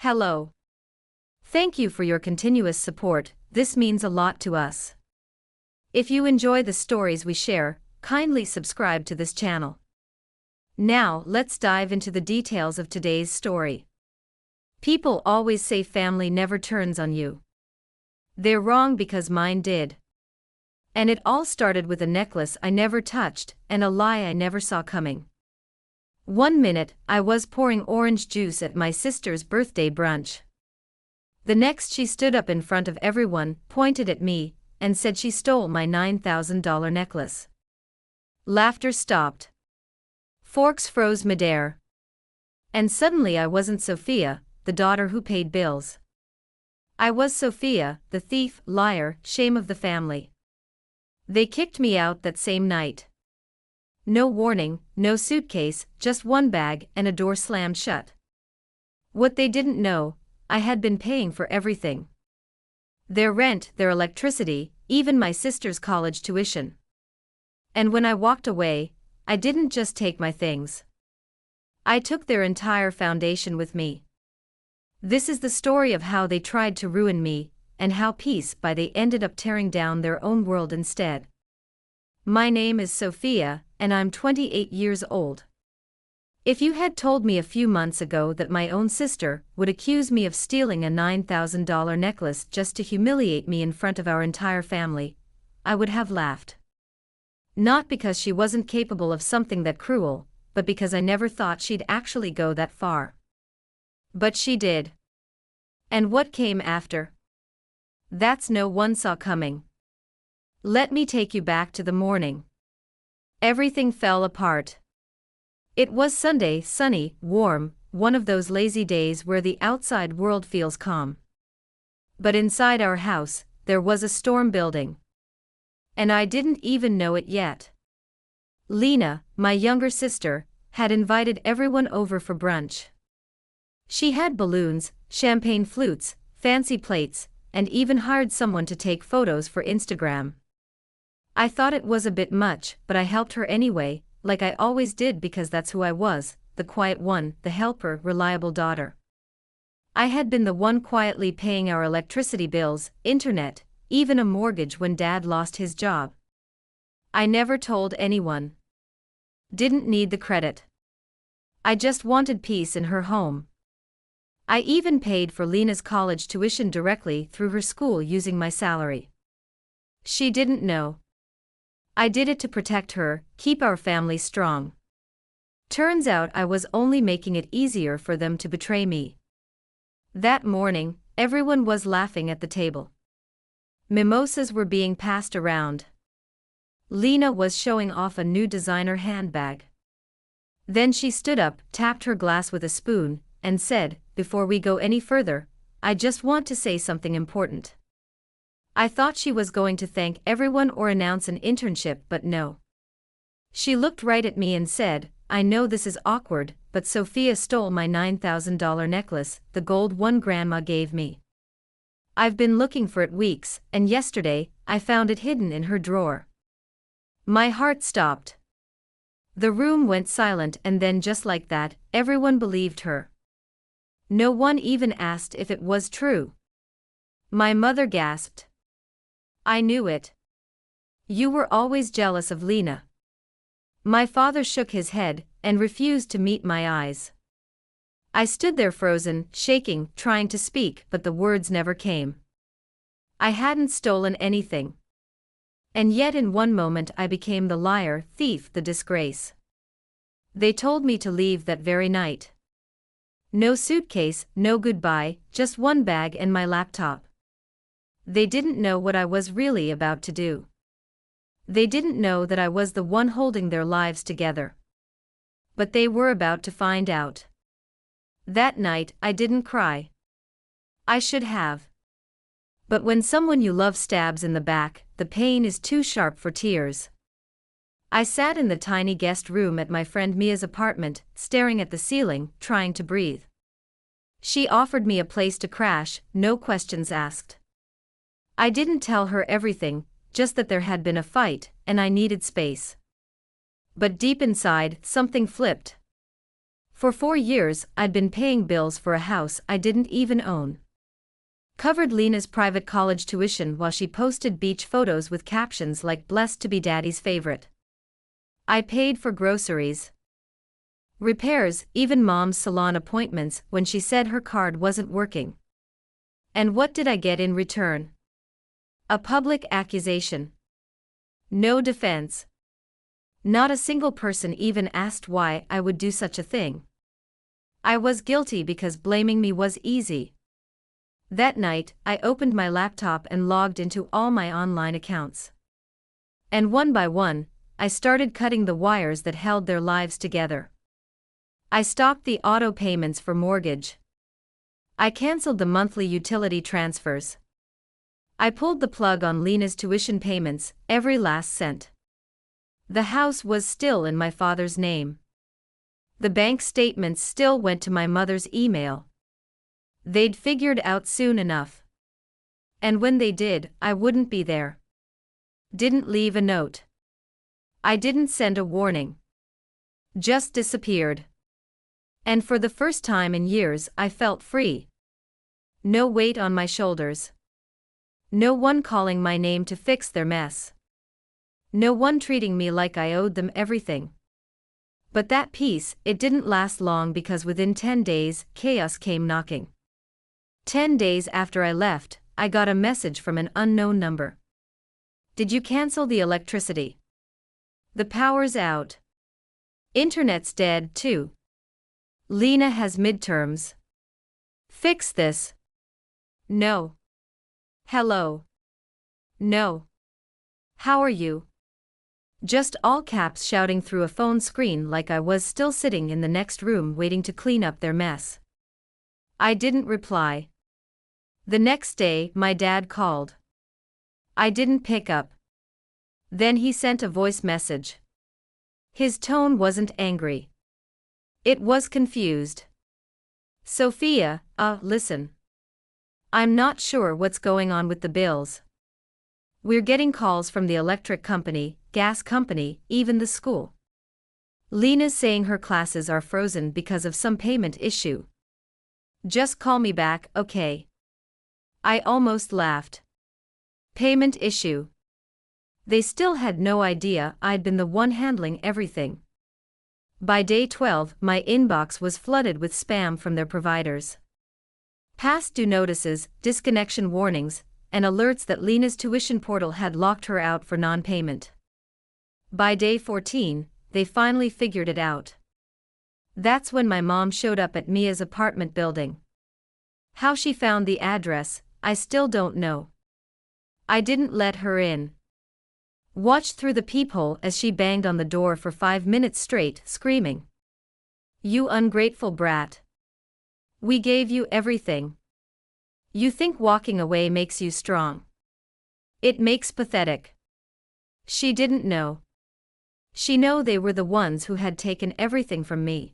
Hello. Thank you for your continuous support, this means a lot to us. If you enjoy the stories we share, kindly subscribe to this channel. Now, let's dive into the details of today's story. People always say family never turns on you. They're wrong because mine did. And it all started with a necklace I never touched and a lie I never saw coming. One minute, I was pouring orange juice at my sister's birthday brunch. The next, she stood up in front of everyone, pointed at me, and said she stole my $9,000 necklace. Laughter stopped. Forks froze midair. And suddenly I wasn't Sophia, the daughter who paid bills. I was Sophia, the thief, liar, shame of the family. They kicked me out that same night. No warning, no suitcase, just one bag and a door slammed shut. What they didn't know, I had been paying for everything. Their rent, their electricity, even my sister's college tuition. And when I walked away, I didn't just take my things. I took their entire foundation with me. This is the story of how they tried to ruin me, and how piece by they ended up tearing down their own world instead. My name is Sophia, and I'm 28 years old. If you had told me a few months ago that my own sister would accuse me of stealing a $9,000 necklace just to humiliate me in front of our entire family, I would have laughed. Not because she wasn't capable of something that cruel, but because I never thought she'd actually go that far. But she did. And what came after? That's no one saw coming. Let me take you back to the morning. Everything fell apart. It was Sunday, sunny, warm, one of those lazy days where the outside world feels calm. But inside our house, there was a storm building. And I didn't even know it yet. Lena, my younger sister, had invited everyone over for brunch. She had balloons, champagne flutes, fancy plates, and even hired someone to take photos for Instagram. I thought it was a bit much, but I helped her anyway, like I always did because that's who I was, the quiet one, the helper, reliable daughter. I had been the one quietly paying our electricity bills, internet, even a mortgage when Dad lost his job. I never told anyone. Didn't need the credit. I just wanted peace in her home. I even paid for Lena's college tuition directly through her school using my salary. She didn't know. I did it to protect her, keep our family strong. Turns out I was only making it easier for them to betray me. That morning, everyone was laughing at the table. Mimosas were being passed around. Lena was showing off a new designer handbag. Then she stood up, tapped her glass with a spoon, and said, "Before we go any further, I just want to say something important." I thought she was going to thank everyone or announce an internship, but no. She looked right at me and said, "I know this is awkward, but Sophia stole my $9,000 necklace, the gold one Grandma gave me. I've been looking for it weeks, and yesterday, I found it hidden in her drawer." My heart stopped. The room went silent, and then just like that, everyone believed her. No one even asked if it was true. My mother gasped. "I knew it. You were always jealous of Lena." My father shook his head and refused to meet my eyes. I stood there frozen, shaking, trying to speak, but the words never came. I hadn't stolen anything. And yet in one moment I became the liar, thief, the disgrace. They told me to leave that very night. No suitcase, no goodbye, just one bag and my laptop. They didn't know what I was really about to do. They didn't know that I was the one holding their lives together. But they were about to find out. That night, I didn't cry. I should have. But when someone you love stabs in the back, the pain is too sharp for tears. I sat in the tiny guest room at my friend Mia's apartment, staring at the ceiling, trying to breathe. She offered me a place to crash, no questions asked. I didn't tell her everything, just that there had been a fight, and I needed space. But deep inside, something flipped. For 4 years, I'd been paying bills for a house I didn't even own. Covered Lena's private college tuition while she posted beach photos with captions like "Blessed to be Daddy's favorite." I paid for groceries, repairs, even Mom's salon appointments when she said her card wasn't working. And what did I get in return? A public accusation. No defense. Not a single person even asked why I would do such a thing. I was guilty because blaming me was easy. That night, I opened my laptop and logged into all my online accounts. And one by one, I started cutting the wires that held their lives together. I stopped the auto payments for mortgage. I canceled the monthly utility transfers. I pulled the plug on Lena's tuition payments, every last cent. The house was still in my father's name. The bank statements still went to my mother's email. They'd figured out soon enough. And when they did, I wouldn't be there. Didn't leave a note. I didn't send a warning. Just disappeared. And for the first time in years, I felt free. No weight on my shoulders. No one calling my name to fix their mess. No one treating me like I owed them everything. But that peace, it didn't last long because within 10 days, chaos came knocking. 10 days after I left, I got a message from an unknown number. Did you cancel the electricity? The power's out. Internet's dead, too. Lena has midterms. Fix this. No. Hello. No. How are you? Just all caps shouting through a phone screen like I was still sitting in the next room waiting to clean up their mess. I didn't reply. The next day, my dad called. I didn't pick up. Then he sent a voice message. His tone wasn't angry. It was confused. Sophia, listen. I'm not sure what's going on with the bills. We're getting calls from the electric company, gas company, even the school. Lena's saying her classes are frozen because of some payment issue. Just call me back, okay? I almost laughed. Payment issue. They still had no idea I'd been the one handling everything. By day 12, my inbox was flooded with spam from their providers. Past due notices, disconnection warnings, and alerts that Lena's tuition portal had locked her out for non-payment. By day 14, they finally figured it out. That's when my mom showed up at Mia's apartment building. How she found the address, I still don't know. I didn't let her in. Watched through the peephole as she banged on the door for 5 minutes straight, screaming. You ungrateful brat. We gave you everything. You think walking away makes you strong. It makes pathetic. She didn't know. She know they were the ones who had taken everything from me.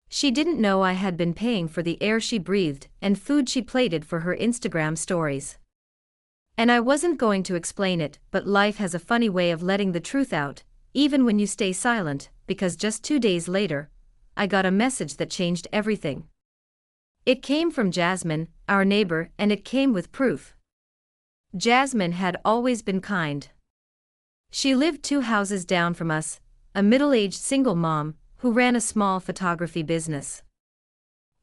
She didn't know I had been paying for the air she breathed and food she plated for her Instagram stories. And I wasn't going to explain it, but life has a funny way of letting the truth out, even when you stay silent, because just 2 days later, I got a message that changed everything. It came from Jasmine, our neighbor, and it came with proof. Jasmine had always been kind. She lived 2 houses down from us, a middle-aged single mom, who ran a small photography business.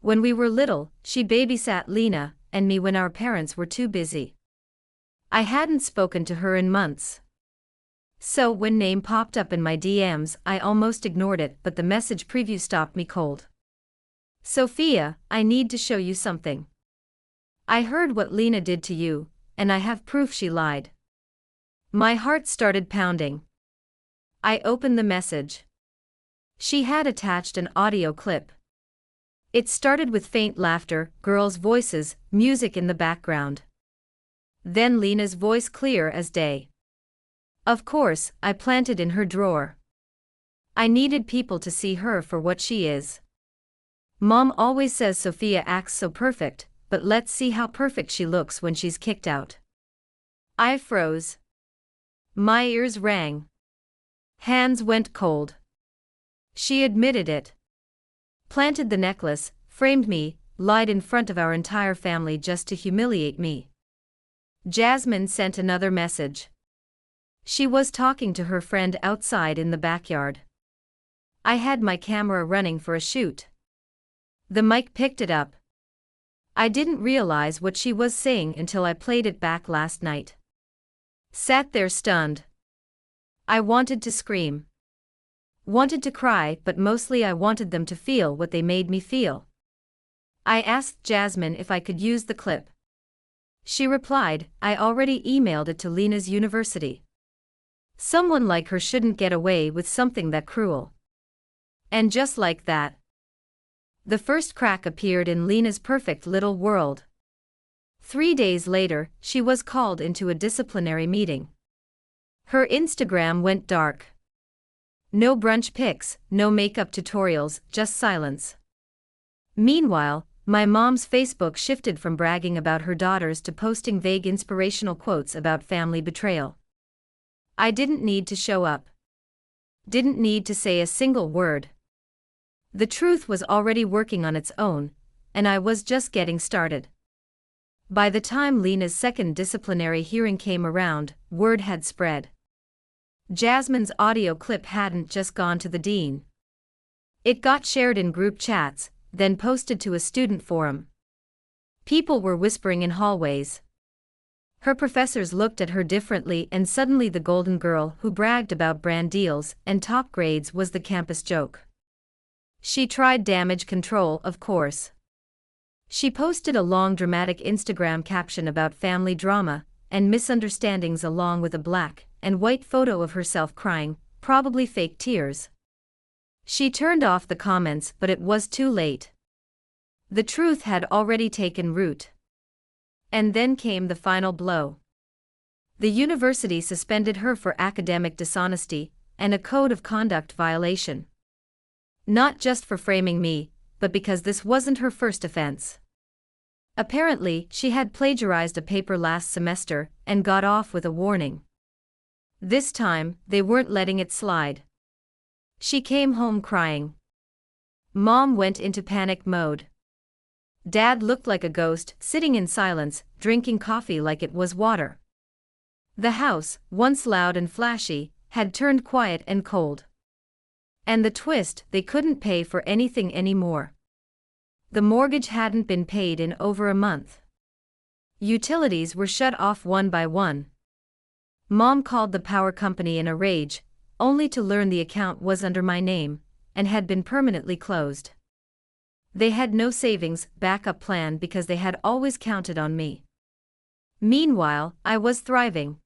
When we were little, she babysat Lena and me when our parents were too busy. I hadn't spoken to her in months. So when name popped up in my DMs, I almost ignored it, but the message preview stopped me cold. Sophia, I need to show you something. I heard what Lena did to you, and I have proof she lied. My heart started pounding. I opened the message. She had attached an audio clip. It started with faint laughter, girls' voices, music in the background. Then Lena's voice clear as day. Of course, I planted in her drawer. I needed people to see her for what she is. Mom always says Sophia acts so perfect, but let's see how perfect she looks when she's kicked out. I froze. My ears rang. Hands went cold. She admitted it. planted the necklace, framed me, lied in front of our entire family just to humiliate me. Jasmine sent another message. She was talking to her friend outside in the backyard. I had my camera running for a shoot. The mic picked it up. I didn't realize what she was saying until I played it back last night. Sat there stunned. I wanted to scream. Wanted to cry, but mostly I wanted them to feel what they made me feel. I asked Jasmine if I could use the clip. She replied, I already emailed it to Lena's university. Someone like her shouldn't get away with something that cruel. And just like that, the first crack appeared in Lena's perfect little world. 3 days later, she was called into a disciplinary meeting. Her Instagram went dark. No brunch pics, no makeup tutorials, just silence. Meanwhile, my mom's Facebook shifted from bragging about her daughters to posting vague inspirational quotes about family betrayal. I didn't need to show up. Didn't need to say a single word. The truth was already working on its own, and I was just getting started. By the time Lena's second disciplinary hearing came around, word had spread. Jasmine's audio clip hadn't just gone to the dean. It got shared in group chats, then posted to a student forum. People were whispering in hallways. Her professors looked at her differently, and suddenly the golden girl who bragged about brand deals and top grades was the campus joke. She tried damage control, of course. She posted a long dramatic Instagram caption about family drama and misunderstandings along with a black and white photo of herself crying, probably fake tears. She turned off the comments, but it was too late. The truth had already taken root. And then came the final blow. The university suspended her for academic dishonesty and a code of conduct violation. Not just for framing me, but because this wasn't her first offense. Apparently, she had plagiarized a paper last semester and got off with a warning. This time, they weren't letting it slide. She came home crying. Mom went into panic mode. Dad looked like a ghost, sitting in silence, drinking coffee like it was water. The house, once loud and flashy, had turned quiet and cold. And the twist, they couldn't pay for anything anymore. The mortgage hadn't been paid in over a month. Utilities were shut off one by one. Mom called the power company in a rage, only to learn the account was under my name and had been permanently closed. They had no savings backup plan because they had always counted on me. Meanwhile, I was thriving.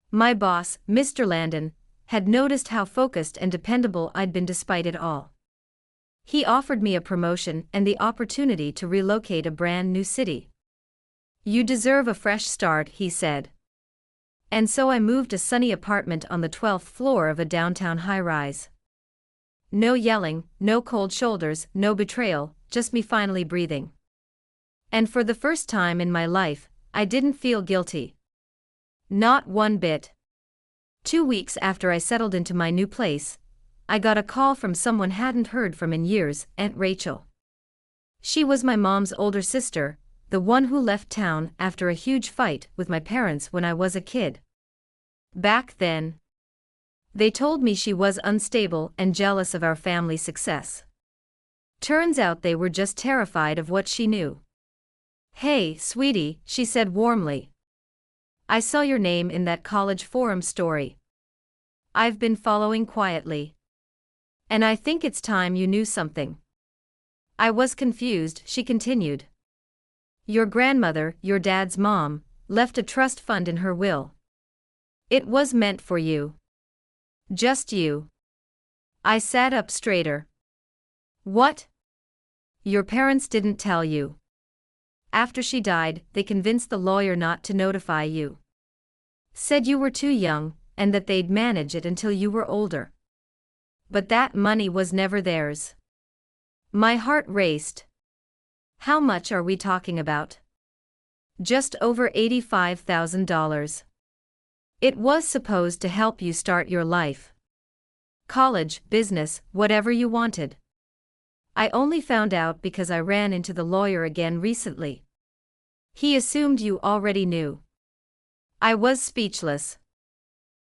My boss, Mr. Landon, had noticed how focused and dependable I'd been despite it all. He offered me a promotion and the opportunity to relocate a brand new city. You deserve a fresh start, he said. And so I moved a sunny apartment on the 12th floor of a downtown high-rise. No yelling, no cold shoulders, no betrayal, just me finally breathing. And for the first time in my life, I didn't feel guilty. Not one bit. 2 weeks after I settled into my new place, I got a call from someone hadn't heard from in years, Aunt Rachel. She was my mom's older sister, the one who left town after a huge fight with my parents when I was a kid. Back then, they told me she was unstable and jealous of our family's success. Turns out they were just terrified of what she knew. Hey, sweetie, she said warmly. I saw your name in that college forum story. I've been following quietly. And I think it's time you knew something. I was confused, she continued. Your grandmother, your dad's mom, left a trust fund in her will. It was meant for you. Just you. I sat up straighter. What? Your parents didn't tell you. After she died, they convinced the lawyer not to notify you. Said you were too young, and that they'd manage it until you were older. But that money was never theirs. My heart raced. How much are we talking about? Just over $85,000. It was supposed to help you start your life. College, business, whatever you wanted. I only found out because I ran into the lawyer again recently. He assumed you already knew. I was speechless.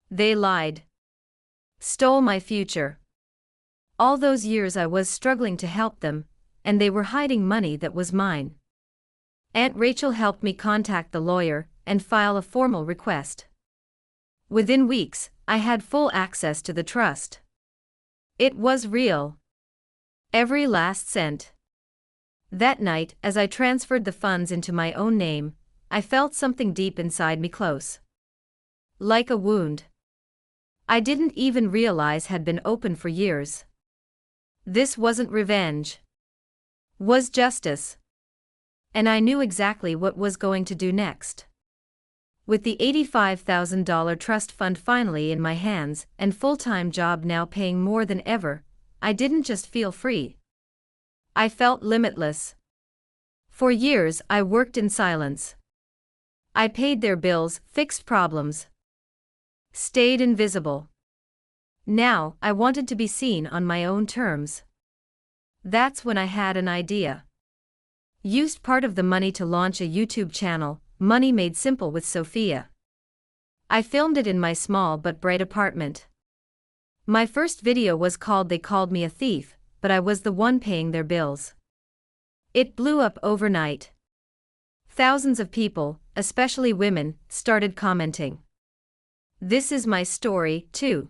They lied. Stole my future. All those years I was struggling to help them, and they were hiding money that was mine. Aunt Rachel helped me contact the lawyer and file a formal request. Within weeks, I had full access to the trust. It was real. Every last cent. That night, as I transferred the funds into my own name, I felt something deep inside me close. Like a wound. I didn't even realize had been open for years. This wasn't revenge. Was justice. And I knew exactly what was going to do next. With the $85,000 trust fund finally in my hands and full-time job now paying more than ever, I didn't just feel free. I felt limitless. For years I worked in silence. I paid their bills, fixed problems. Stayed invisible. Now, I wanted to be seen on my own terms. That's when I had an idea. Used part of the money to launch a YouTube channel, Money Made Simple with Sophia. I filmed it in my small but bright apartment. My first video was called They Called Me a Thief, but I was the one paying their bills. It blew up overnight. Thousands of people, especially women, started commenting. This is my story, too.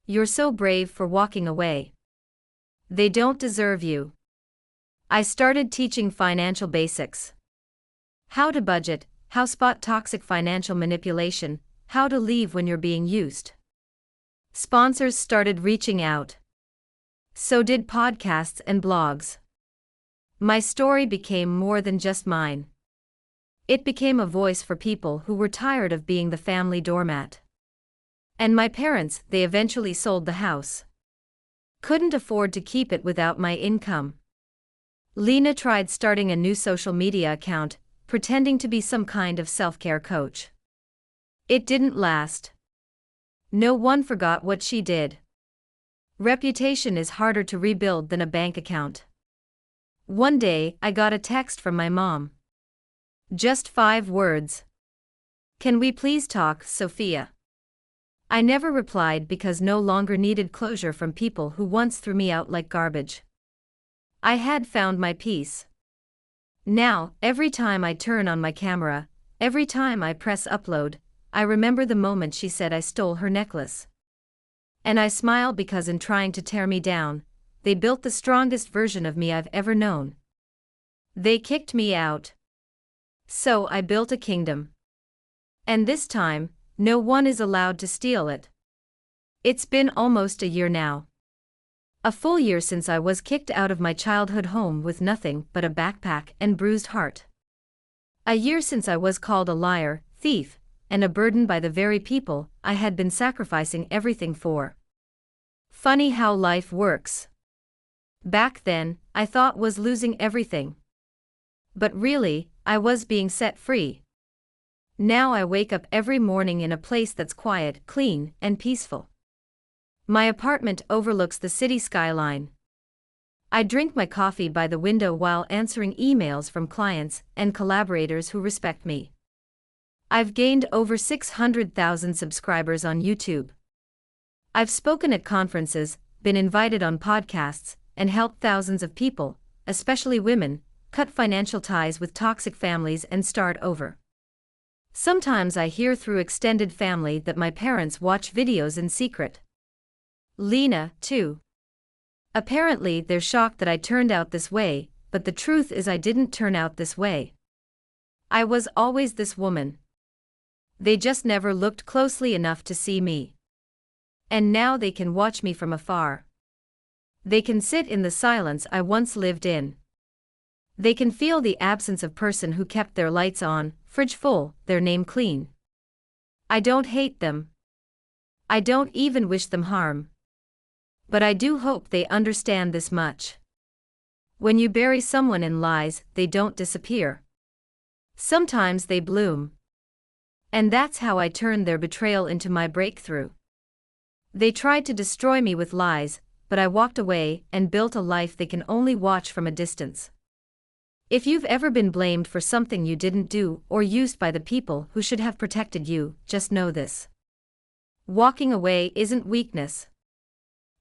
You're so brave for walking away. They don't deserve you. I started teaching financial basics. How to budget, how spot toxic financial manipulation, how to leave when you're being used. Sponsors started reaching out. So did podcasts and blogs. My story became more than just mine. It became a voice for people who were tired of being the family doormat. And my parents, they eventually sold the house. Couldn't afford to keep it without my income. Lena tried starting a new social media account, pretending to be some kind of self-care coach. It didn't last. No one forgot what she did. Reputation is harder to rebuild than a bank account. One day, I got a text from my mom. Just 5 words. Can we please talk, Sophia? I never replied because no longer needed closure from people who once threw me out like garbage. I had found my peace. Now, every time I turn on my camera, every time I press upload, I remember the moment she said I stole her necklace. And I smile because in trying to tear me down, they built the strongest version of me I've ever known. They kicked me out. So I built a kingdom. And this time, no one is allowed to steal it. It's been almost a year now. A full year since I was kicked out of my childhood home with nothing but a backpack and bruised heart. A year since I was called a liar, thief, and a burden by the very people I had been sacrificing everything for. Funny how life works. Back then, I thought was losing everything. But really, I was being set free. Now I wake up every morning in a place that's quiet, clean, and peaceful. My apartment overlooks the city skyline. I drink my coffee by the window while answering emails from clients and collaborators who respect me. I've gained over 600,000 subscribers on YouTube. I've spoken at conferences, been invited on podcasts, and helped thousands of people, especially women, cut financial ties with toxic families and start over. Sometimes I hear through extended family that my parents watch videos in secret. Lena, too. Apparently they're shocked that I turned out this way, but the truth is I didn't turn out this way. I was always this woman. They just never looked closely enough to see me. And now they can watch me from afar. They can sit in the silence I once lived in. They can feel the absence of person who kept their lights on, fridge full, their name clean. I don't hate them. I don't even wish them harm. But I do hope they understand this much. When you bury someone in lies, they don't disappear. Sometimes they bloom. And that's how I turned their betrayal into my breakthrough. They tried to destroy me with lies, but I walked away and built a life they can only watch from a distance. If you've ever been blamed for something you didn't do or used by the people who should have protected you, just know this. Walking away isn't weakness.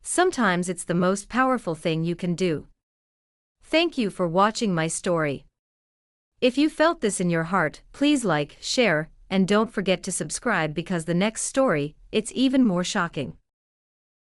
Sometimes it's the most powerful thing you can do. Thank you for watching my story. If you felt this in your heart, please like, share, and don't forget to subscribe because the next story, it's even more shocking.